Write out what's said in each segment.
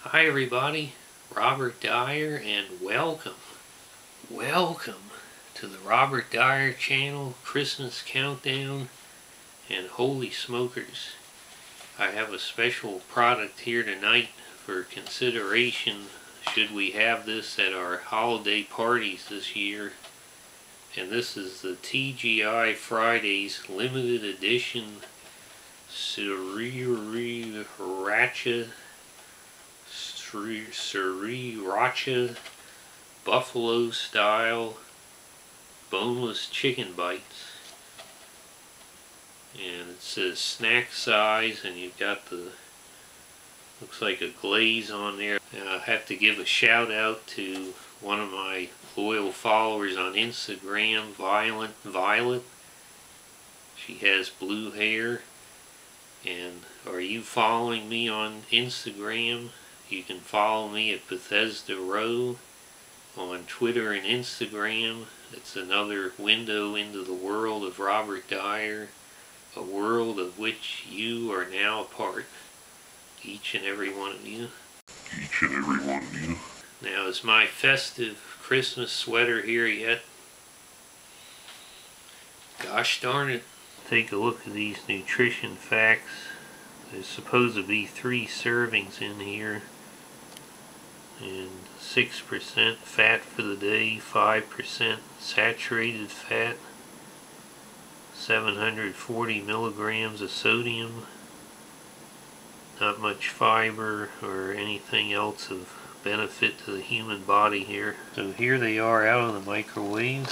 Hi everybody, Robert Dyer, and welcome to the Robert Dyer channel Christmas countdown. And holy smokers, I have a special product here tonight for consideration should we have this at our holiday parties this year. And this is the TGI Fridays limited edition Sriracha buffalo style boneless chicken bites. And it says snack size, and you've got the, looks like a glaze on there. Now I have to give a shout out to one of my loyal followers on Instagram, Violet. She has blue hair. And are you following me on Instagram? You can follow me at Bethesda Row on Twitter and Instagram. It's another window into the world of Robert Dyer, a world of which you are now a part. Each and every one of you. Now, is my festive Christmas sweater here yet? Gosh darn it. Take a look at these nutrition facts. There's supposed to be 3 servings in here. And 6% fat for the day, 5% saturated fat, 740 milligrams of sodium, not much fiber or anything else of benefit to the human body here. So here they are out of the microwave.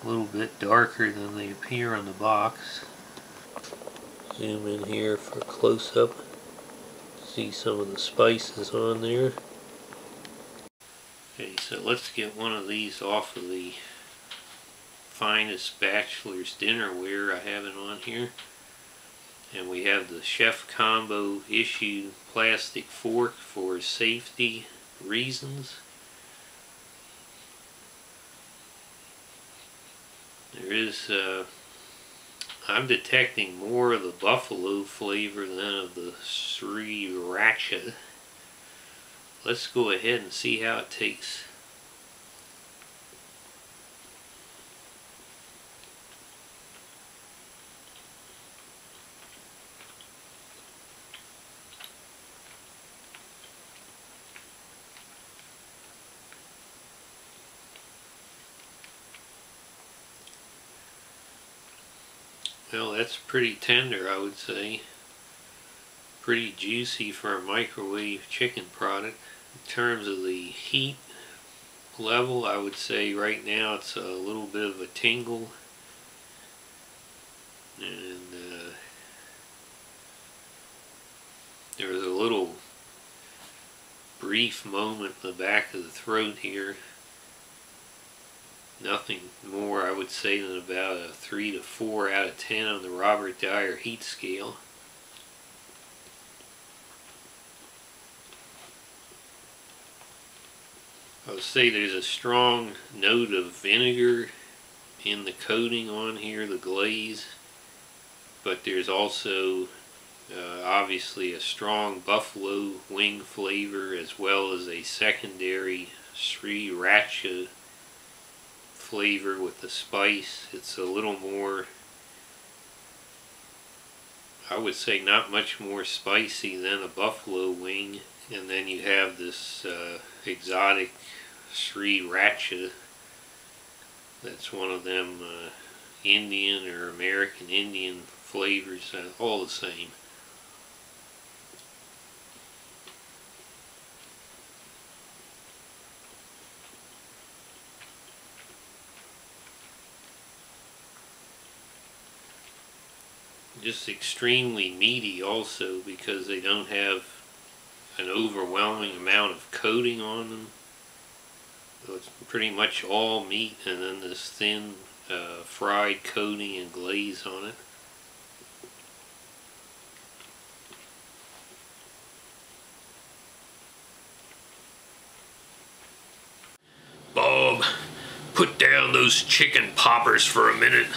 A little bit darker than they appear on the box. Zoom in here for a close-up. See some of the spices on there. Okay, so let's get one of these off of the finest bachelor's dinnerware I have it on here. And we have the Chef Combo issued plastic fork for safety reasons. There is, I'm detecting more of the buffalo flavor than of the Sriracha. Let's go ahead and see how it tastes. Well, that's pretty tender, I would say. Pretty juicy for a microwave chicken product. In terms of the heat level, I would say right now it's a little bit of a tingle. And there was a little brief moment in the back of the throat here. Nothing more, I would say, than about a 3 to 4 out of 10 on the Robert Dyer heat scale. I would say there's a strong note of vinegar in the coating on here, the glaze, but there's also obviously a strong buffalo wing flavor as well as a secondary Sriracha flavor with the spice. It's a little more, I would say, not much more spicy than a buffalo wing. And then you have this exotic Sriracha that's one of them Indian or American Indian flavors, all the same. Just extremely meaty also, because they don't have an overwhelming amount of coating on them. So it's pretty much all meat and then this thin fried coating and glaze on it. Bob, put down those chicken poppers for a minute.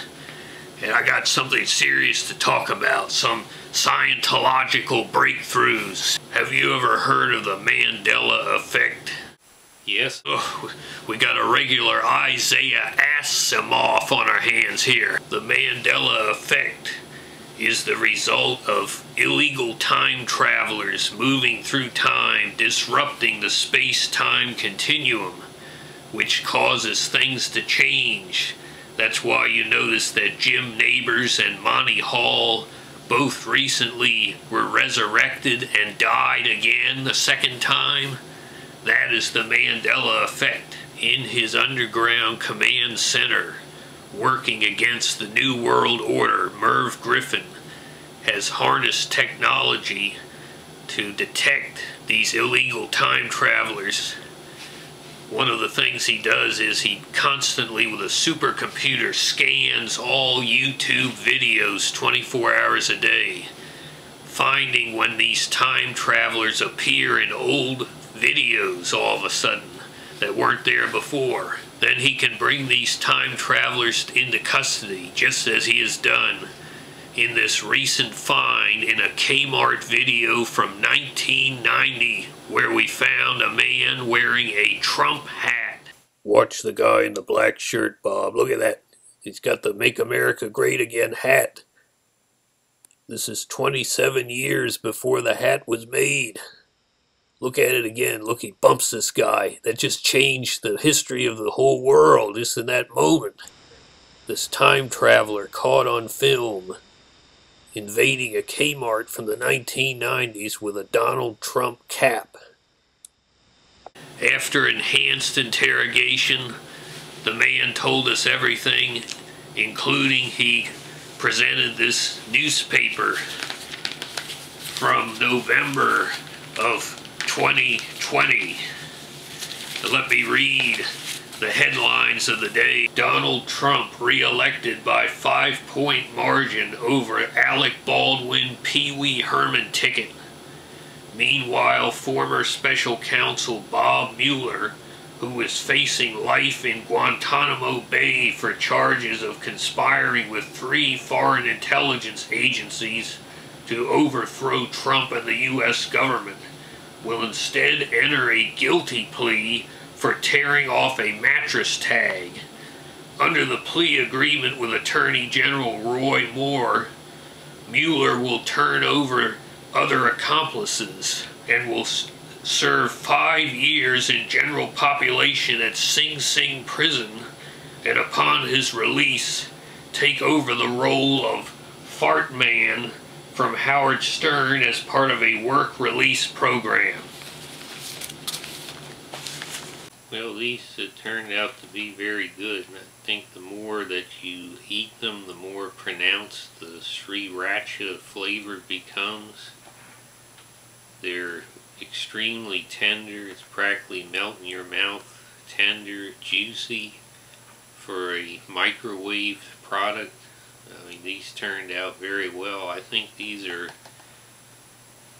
And I got something serious to talk about, some Scientological breakthroughs. Have you ever heard of the Mandela Effect? Yes. Oh, we got a regular Isaiah Asimov on our hands here. The Mandela Effect is the result of illegal time travelers moving through time, disrupting the space-time continuum, which causes things to change. That's why you notice that Jim Nabors and Monty Hall both recently were resurrected and died again the second time. That is the Mandela Effect. In his underground command center, working against the New World Order, Merv Griffin has harnessed technology to detect these illegal time travelers. One of the things he does is he constantly, with a supercomputer, scans all YouTube videos 24 hours a day, finding when these time travelers appear in old videos all of a sudden that weren't there before. Then he can bring these time travelers into custody, just as he has done in this recent find in a Kmart video from 1990, where we found a man wearing a Trump hat. Watch the guy in the black shirt, Bob. Look at that. He's got the Make America Great Again hat. This is 27 years before the hat was made. Look at it again. Look, he bumps this guy. That just changed the history of the whole world just in that moment. This time traveler caught on film invading a Kmart from the 1990s with a Donald Trump cap. After enhanced interrogation, the man told us everything, including he presented this newspaper from November of 2020. Let me read the headlines of the day. Donald Trump re-elected by 5-point margin over Alec Baldwin Pee Wee Herman ticket. Meanwhile, former special counsel Bob Mueller, who is facing life in Guantanamo Bay for charges of conspiring with 3 foreign intelligence agencies to overthrow Trump and the U.S. government, will instead enter a guilty plea for tearing off a mattress tag. Under the plea agreement with Attorney General Roy Moore, Mueller will turn over other accomplices and will serve 5 years in general population at Sing Sing prison, and upon his release take over the role of Fart Man from Howard Stern as part of a work release program. Well, these turned out to be very good, and I think the more that you eat them, the more pronounced the Sriracha flavor becomes. They're extremely tender. It's practically melt in your mouth. Tender, juicy for a microwave product. I mean, these turned out very well. I think these are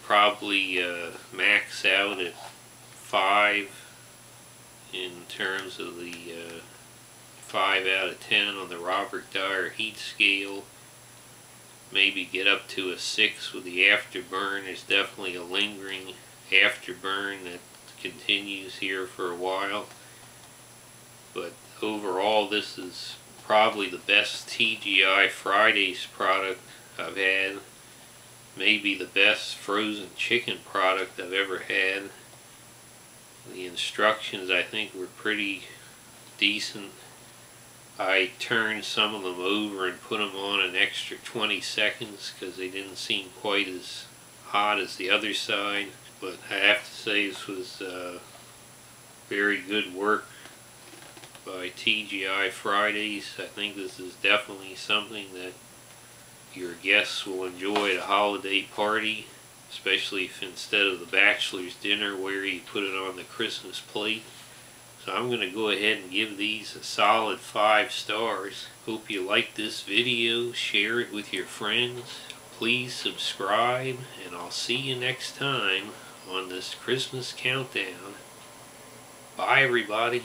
probably max out at 5 in terms of the 5 out of 10 on the Robert Dyer heat scale. Maybe get up to a 6 with the afterburn. There's definitely a lingering afterburn that continues here for a while. But overall, this is probably the best TGI Fridays product I've had. Maybe the best frozen chicken product I've ever had. The instructions, I think, were pretty decent. I turned some of them over and put them on an extra 20 seconds because they didn't seem quite as hot as the other side. But I have to say this was very good work by TGI Fridays. I think this is definitely something that your guests will enjoy at a holiday party, especially if instead of the bachelor's dinner where you put it on the Christmas plate. So I'm going to go ahead and give these a solid 5 stars. Hope you like this video. Share it with your friends. Please subscribe, and I'll see you next time on this Christmas countdown. Bye, everybody.